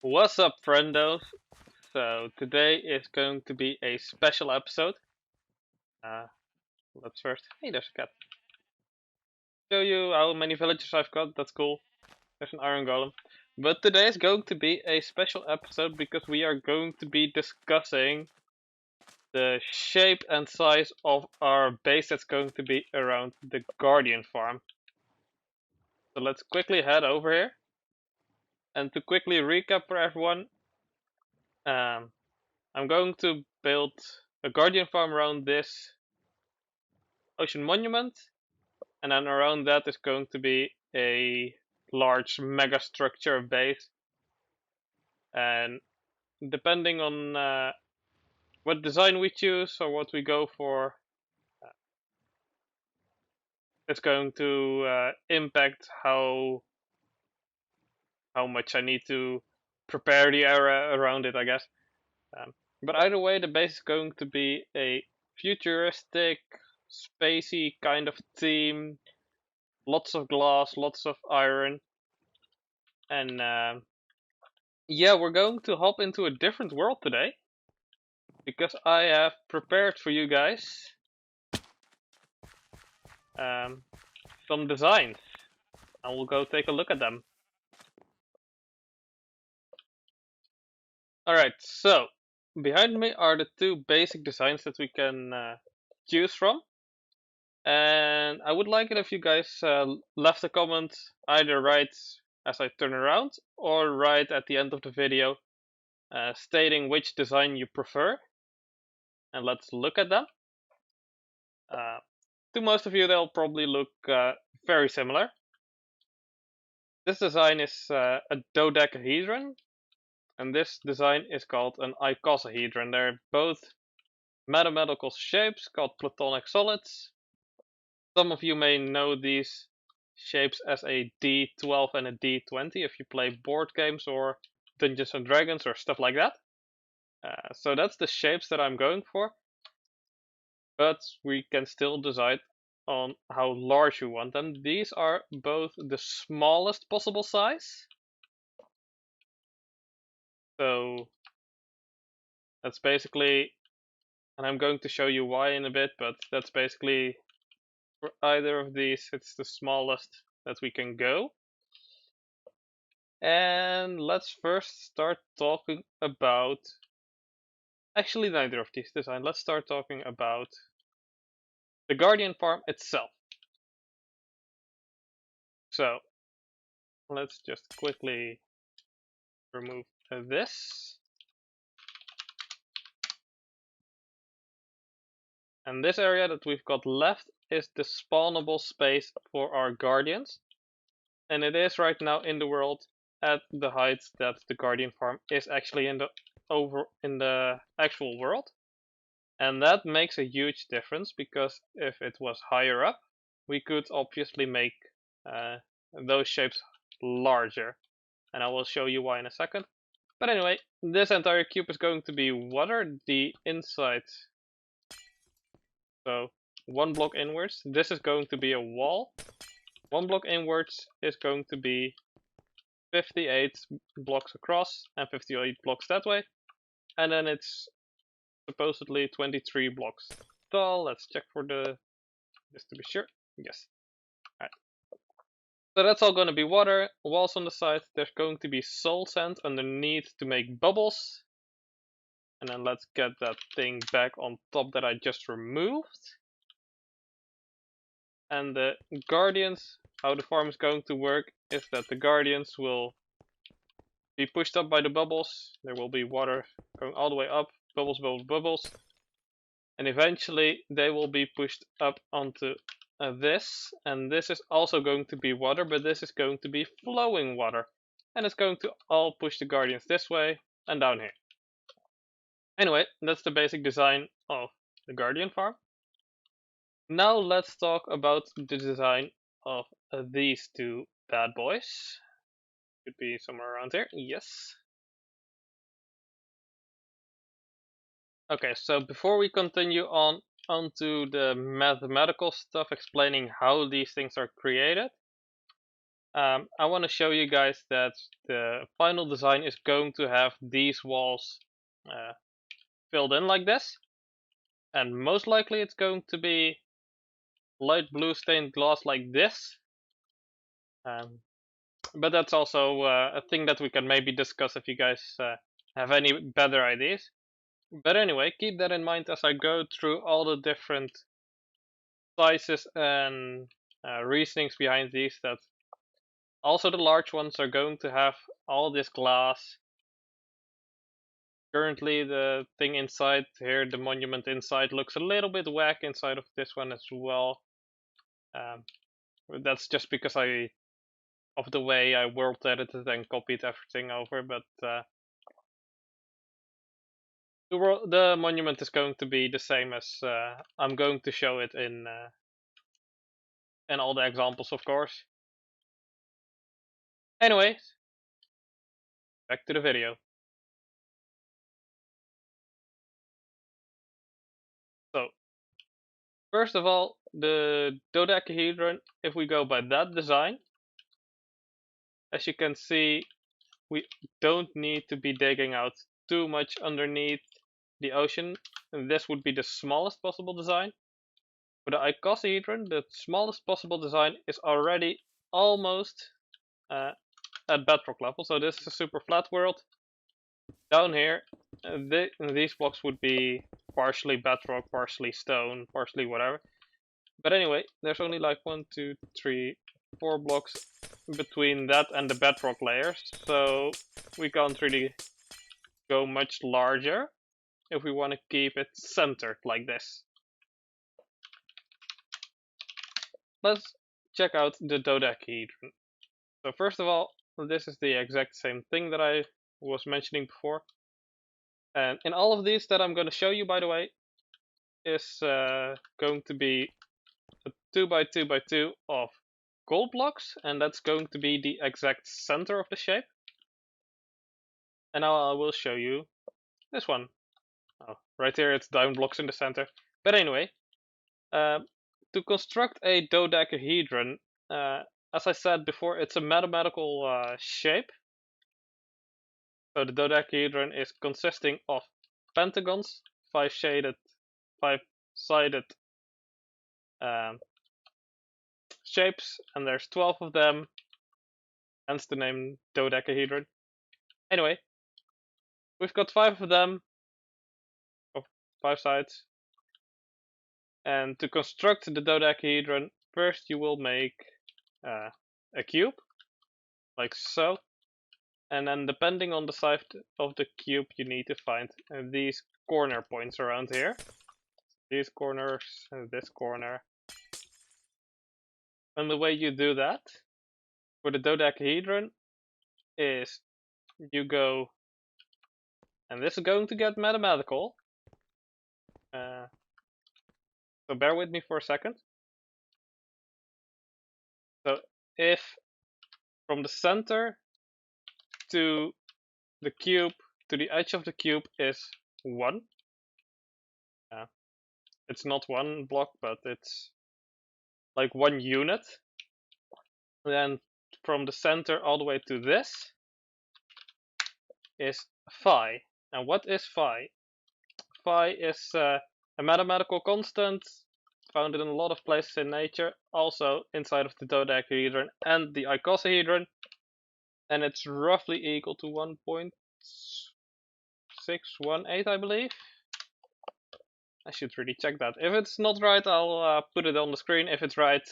What's up, friendos? So today is going to be a special episode. Uh, let's first. Hey, there's a cat. Show you how many villagers I've got. That's cool. There's an iron golem. But today is going to be a special episode because we are going to be discussing the shape and size of our base that's going to be around the Guardian farm. So let's quickly head over here. And to quickly recap for everyone, um, I'm going to build a Guardian farm around this ocean monument, and then around that is going to be a large mega structure base. And depending on what design we choose or what we go for, it's going to impact how much I need to prepare the area around it, I guess. But either way, the base is going to be a futuristic, spacey kind of theme. Lots of glass, lots of iron, and yeah, we're going to hop into a different world today because I have prepared for you guys um, some designs, and we'll go take a look at them. Alright, so behind me are the two basic designs that we can choose from, and I would like it if you guys left a comment either right as I turn around or right at the end of the video stating which design you prefer, and let's look at them. Uh, to most of you, they'll probably look very similar. This design is a dodecahedron, and this design is called an icosahedron. They're both mathematical shapes called platonic solids. Some of you may know these shapes as a D12 and a D20 if you play board games or Dungeons and Dragons or stuff like that. So that's the shapes that I'm going for, but we can still decide on how large you want them. These are both the smallest possible size. So that's basically, and I'm going to show you why in a bit, but that's basically for either of these, it's the smallest that we can go. And let's first start talking about, actually neither of these designs, let's start talking about the Guardian farm itself. So let's just quickly remove this. And this area that we've got left is the spawnable space for our guardians. And it is right now in the world at the height that the guardian farm is actually in the actual world. And that makes a huge difference because if it was higher up, we could obviously make those shapes larger. And I will show you why in a second. But anyway, this entire cube is going to be water. The inside, so one block inwards, this is going to be a wall. One block inwards is going to be 58 blocks across and 58 blocks that way. And then it's supposedly 23 blocks tall. Let's check for just to be sure. Yes. Alright. So that's all going to be water. Walls on the side. There's going to be soul sand underneath to make bubbles. And then let's get that thing back on top that I just removed. And the guardians, how the farm is going to work is that the guardians will be pushed up by the bubbles. There will be water going all the way up, bubbles, bubbles, bubbles. And eventually they will be pushed up onto this. And this is also going to be water, but this is going to be flowing water. And it's going to all push the guardians this way and down here. Anyway, that's the basic design of the guardian farm. Now let's talk about the design of these two bad boys. Could be somewhere around here. Yes. Okay, so before we continue onto the mathematical stuff explaining how these things are created, I want to show you guys that the final design is going to have these walls filled in like this, and most likely it's going to be light blue stained glass like this. But that's also a thing that we can maybe discuss if you guys have any better ideas. But anyway, keep that in mind as I go through all the different sizes and reasonings behind these, that also the large ones are going to have all this glass. Currently the thing inside here, the monument inside, looks a little bit whack inside of this one as well. That's just because of the way I world edited and copied everything over, but the monument is going to be the same as I'm going to show it in all the examples, of course. Anyways, back to the video. So, first of all, the dodecahedron, if we go by that design, as you can see, we don't need to be digging out too much underneath the ocean. And this would be the smallest possible design. For the Icosahedron, the smallest possible design is already almost at bedrock level. So this is a super flat world. Down here, these blocks would be partially bedrock, partially stone, partially whatever. But anyway, there's only like 1, 2, 3, 4 blocks between that and the bedrock layers, so we can't really go much larger if we want to keep it centered like this. Let's check out the dodecahedron. So first of all, this is the exact same thing that I was mentioning before. And in all of these that I'm going to show you, by the way, is going to be a 2x2x2 of gold blocks, and that's going to be the exact center of the shape. And now I will show you this one. Oh, right here it's diamond blocks in the center. But anyway, to construct a dodecahedron, as I said before, it's a mathematical shape. So the dodecahedron is consisting of pentagons, five-sided shapes, and there's 12 of them, hence the name dodecahedron. Anyway, we've got 5 of them, of 5 sides, and to construct the dodecahedron, first you will make a cube, like so, and then depending on the size of the cube you need to find these corner points around here. These corners, and this corner. And the way you do that for the dodecahedron is you go, and this is going to get mathematical, so bear with me for a second. So if from the center to the cube to the edge of the cube is 1, it's not 1 block, but it's like 1 unit, then from the center all the way to this is phi. And what is phi? Phi is a mathematical constant found in a lot of places in nature, also inside of the dodecahedron and the icosahedron, and it's roughly equal to 1.618, I believe. I should really check that. If it's not right, I'll put it on the screen. If it's right,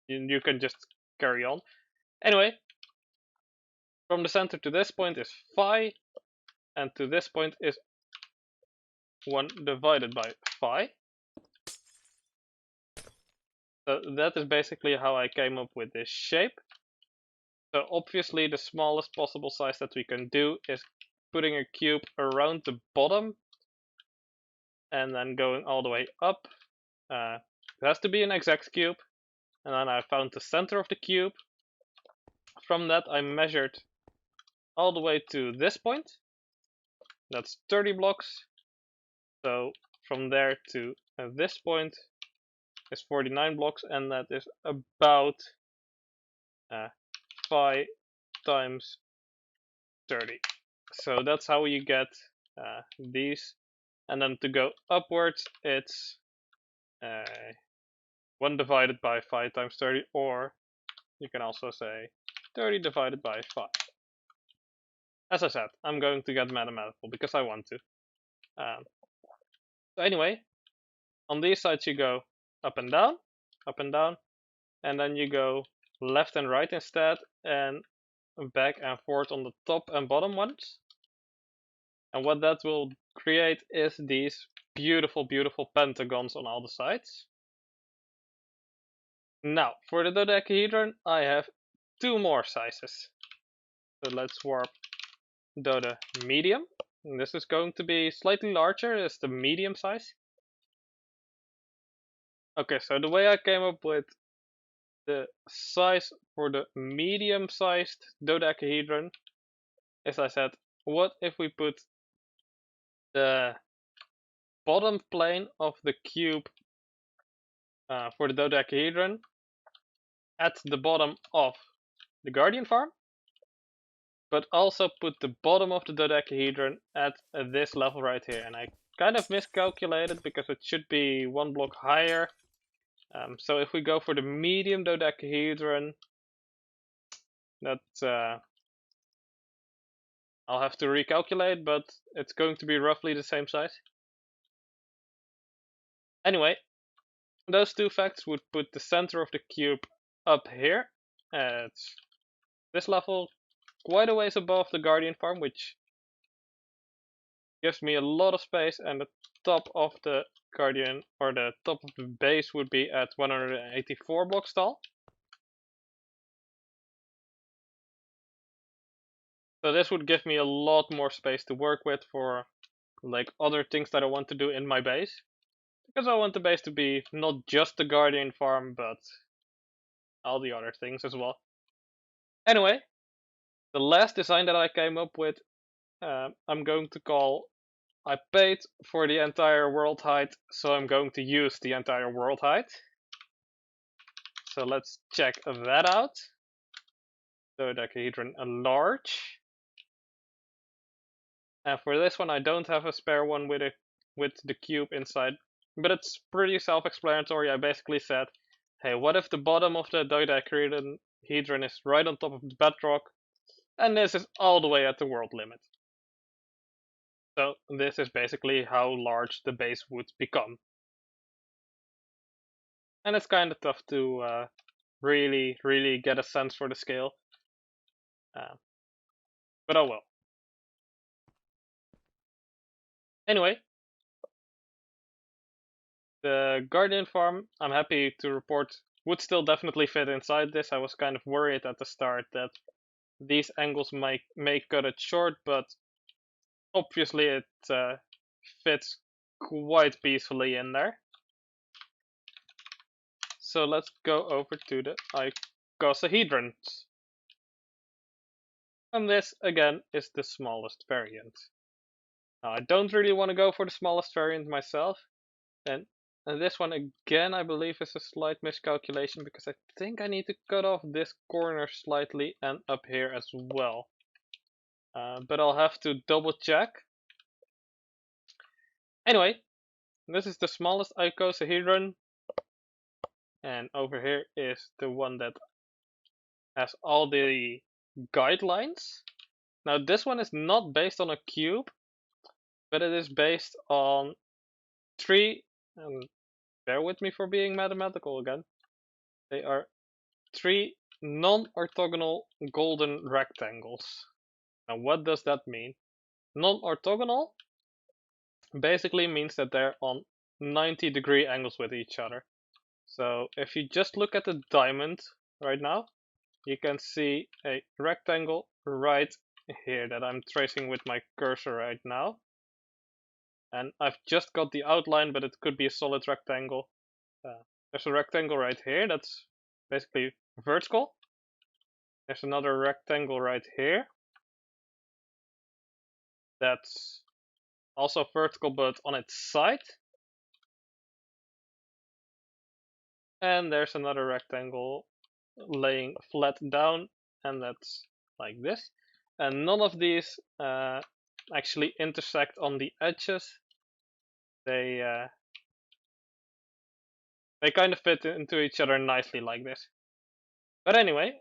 you can just carry on. Anyway, from the center to this point is phi, and to this point is 1 divided by phi. So that is basically how I came up with this shape. So obviously the smallest possible size that we can do is putting a cube around the bottom and then going all the way up. It has to be an exact cube. And then I found the center of the cube. From that I measured all the way to this point. That's 30 blocks. So from there to this point is 49 blocks, and that is about phi times 30. So that's how you get these. And then to go upwards, it's 1 divided by 5 times 30, or you can also say 30 divided by 5. As I said, I'm going to get mathematical because I want to. So anyway, on these sides you go up and down, and then you go left and right instead, and back and forth on the top and bottom ones. And what that will create is these beautiful, beautiful pentagons on all the sides. Now, for the dodecahedron, I have 2 more sizes. So let's warp Dode medium. And this is going to be slightly larger as the medium size. Okay, so the way I came up with the size for the medium sized dodecahedron is I said, what if we put the bottom plane of the cube for the dodecahedron at the bottom of the Guardian farm, but also put the bottom of the dodecahedron at this level right here. And I kind of miscalculated because it should be 1 block higher. So if we go for the medium dodecahedron, that I'll have to recalculate, but it's going to be roughly the same size. Anyway, those 2 facts would put the center of the cube up here at this level, quite a ways above the Guardian farm, which gives me a lot of space, and the top of the Guardian, or the top of the base, would be at 184 blocks tall. So this would give me a lot more space to work with for like other things that I want to do in my base. Because I want the base to be not just the Guardian farm, but all the other things as well. Anyway, the last design that I came up with, I'm going to call I paid for the entire world height, so I'm going to use the entire world height. So let's check that out. Dodecahedron large. And for this one I don't have a spare one with the cube inside, but it's pretty self-explanatory. I basically said, hey, what if the bottom of the dodecahedron is right on top of the bedrock, and this is all the way at the world limit. So this is basically how large the base would become. And it's kind of tough to really get a sense for the scale. But oh well. Anyway, the Guardian farm, I'm happy to report, would still definitely fit inside this. I was kind of worried at the start that these angles may cut it short, but obviously it fits quite peacefully in there. So let's go over to the Icosahedrons. And this again is the smallest variant. Now I don't really want to go for the smallest variant myself, and this one again I believe is a slight miscalculation because I think I need to cut off this corner slightly and up here as well. But I'll have to double check. Anyway, this is the smallest icosahedron, and over here is the one that has all the guidelines. Now this one is not based on a cube, but it is based on 3, bear with me for being mathematical again, they are 3 non-orthogonal golden rectangles. Now what does that mean? Non-orthogonal basically means that they're on 90-degree angles with each other. So if you just look at the diamond right now, you can see a rectangle right here that I'm tracing with my cursor right now. And I've just got the outline, but it could be a solid rectangle. There's a rectangle right here that's basically vertical. There's another rectangle right here that's also vertical but on its side. And there's another rectangle laying flat down, and that's like this. And none of these actually intersect on the edges. They kind of fit into each other nicely like this. But anyway,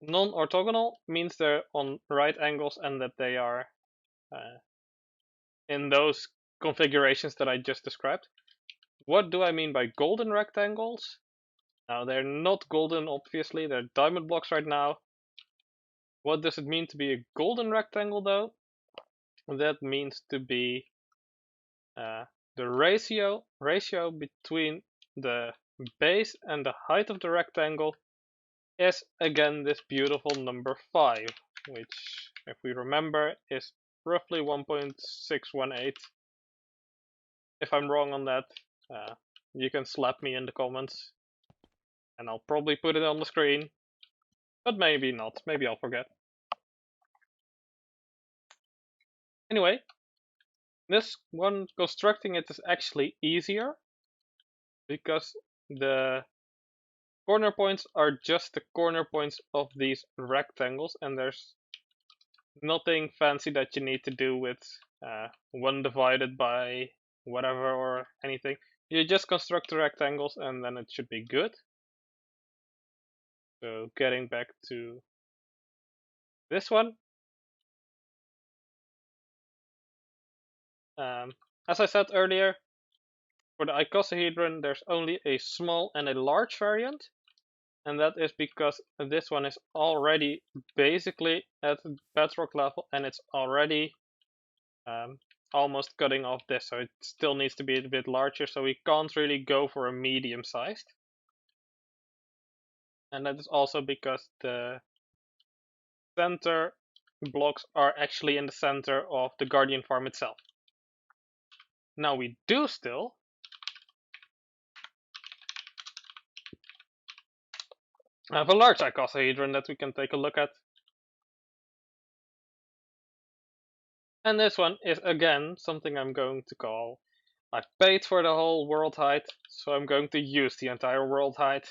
non-orthogonal means they're on right angles and that they are in those configurations that I just described. What do I mean by golden rectangles? Now, they're not golden, obviously, they're diamond blocks right now. What does it mean to be a golden rectangle, though? That means to be the ratio between the base and the height of the rectangle is again this beautiful number 5, which, if we remember, is roughly 1.618. If I'm wrong on that, you can slap me in the comments, and I'll probably put it on the screen, but maybe not, maybe I'll forget. Anyway, this one, constructing it is actually easier, because the corner points are just the corner points of these rectangles, and there's nothing fancy that you need to do with 1 divided by whatever or anything. You just construct the rectangles and then it should be good. So getting back to this one. As I said earlier, for the icosahedron there's only a small and a large variant. And that is because this one is already basically at bedrock level and it's already almost cutting off this, so it still needs to be a bit larger, so we can't really go for a medium sized. And that is also because the center blocks are actually in the center of the Guardian farm itself. Now we do still have a large icosahedron that we can take a look at. And this one is again something I'm going to call, I paid for the whole world height, so I'm going to use the entire world height.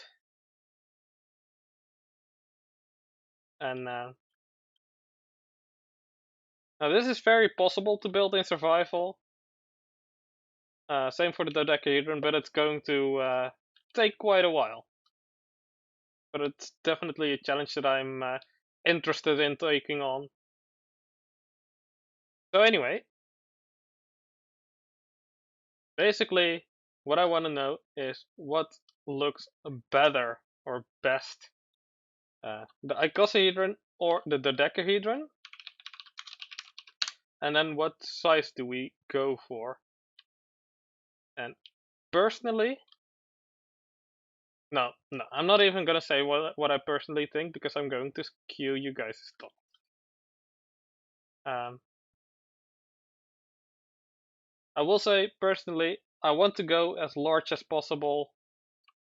And now this is very possible to build in survival. Same for the Dodecahedron, but it's going to take quite a while. But it's definitely a challenge that I'm interested in taking on. So anyway, basically what I want to know is what looks better or best, the Icosahedron or the Dodecahedron, and then what size do we go for. And personally, no, I'm not even gonna say what I personally think, because I'm going to skew you guys' thoughts. I will say personally, I want to go as large as possible,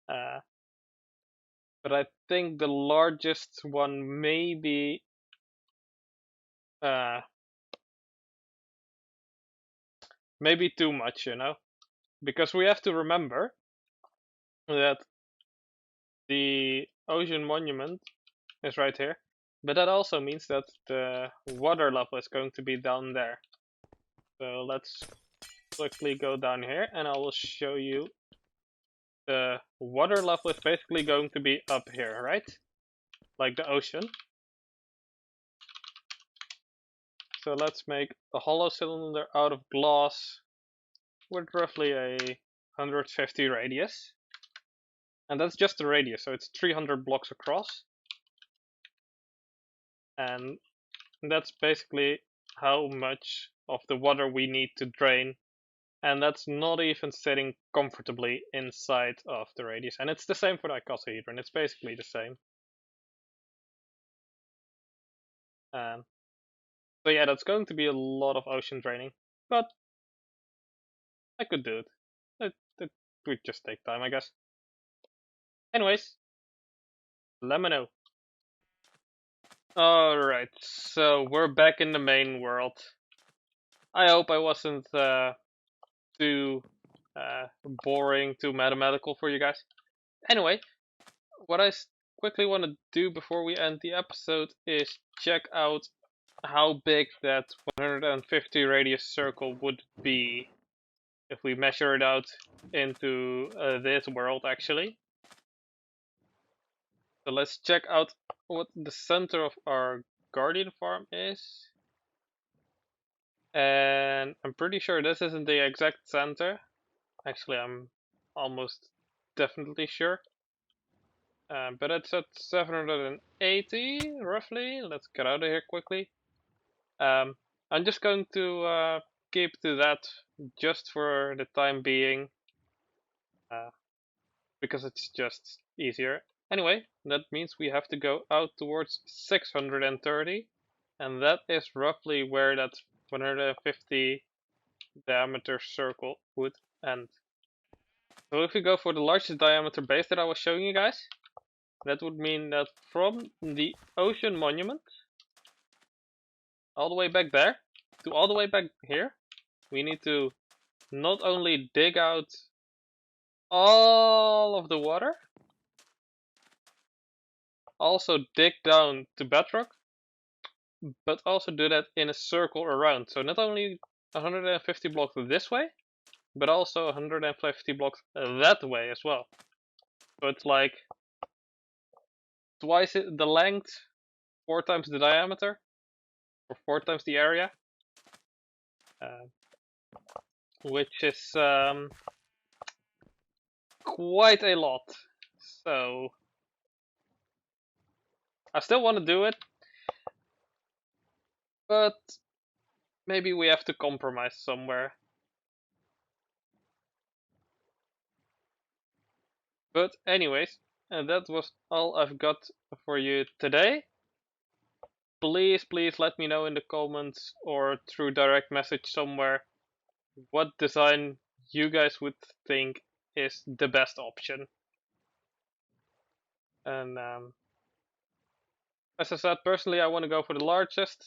but I think the largest one may be maybe too much, you know, because we have to remember that the ocean monument is right here, but that also means that the water level is going to be down there. So let's quickly go down here and I will show you the water level is basically going to be up here, right? Like the ocean. So let's make a hollow cylinder out of glass with roughly a 150 radius. And that's just the radius, so it's 300 blocks across. And that's basically how much of the water we need to drain. And that's not even sitting comfortably inside of the radius. And it's the same for the icosahedron, it's basically the same. So yeah, that's going to be a lot of ocean draining, but I could do it. It would just take time, I guess. Anyways, let me know. Alright, so we're back in the main world. I hope I wasn't too boring, too mathematical for you guys. Anyway, what I quickly want to do before we end the episode is check out how big that 150 radius circle would be if we measure it out into this world actually. So let's check out what the center of our guardian farm is. And I'm pretty sure this isn't the exact center. Actually, I'm almost definitely sure. But it's at 780 roughly. Let's get out of here quickly. I'm just going to keep to that just for the time being, because it's just easier. Anyway, that means we have to go out towards 630, and that is roughly where that 150 diameter circle would end. So if we go for the largest diameter base that I was showing you guys, that would mean that from the ocean monument all the way back there to all the way back here, we need to not only dig out all of the water, also dig down to bedrock, but also do that in a circle around. So not only 150 blocks this way, but also 150 blocks that way as well. So it's like twice the length, 4 times the diameter, or 4 times the area, which is quite a lot. So I still want to do it, but maybe we have to compromise somewhere. But anyways, that was all I've got for you today. Please let me know in the comments or through direct message somewhere what design you guys would think is the best option. And as I said, personally I want to go for the largest,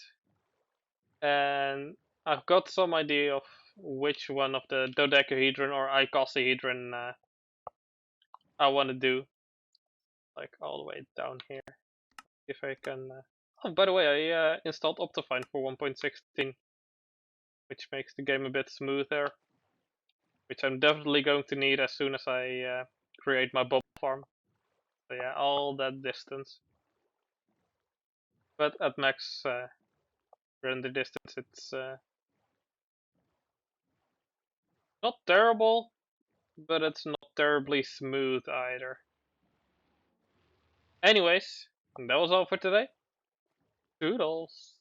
and I've got some idea of which one of the Dodecahedron or Icosahedron I want to do, like all the way down here. If I can. Oh, by the way, I installed Optifine for 1.16, which makes the game a bit smoother, which I'm definitely going to need as soon as I create my bubble farm. So yeah, all that distance. But at max render distance, it's not terrible, but it's not terribly smooth either. Anyways, that was all for today. Toodles.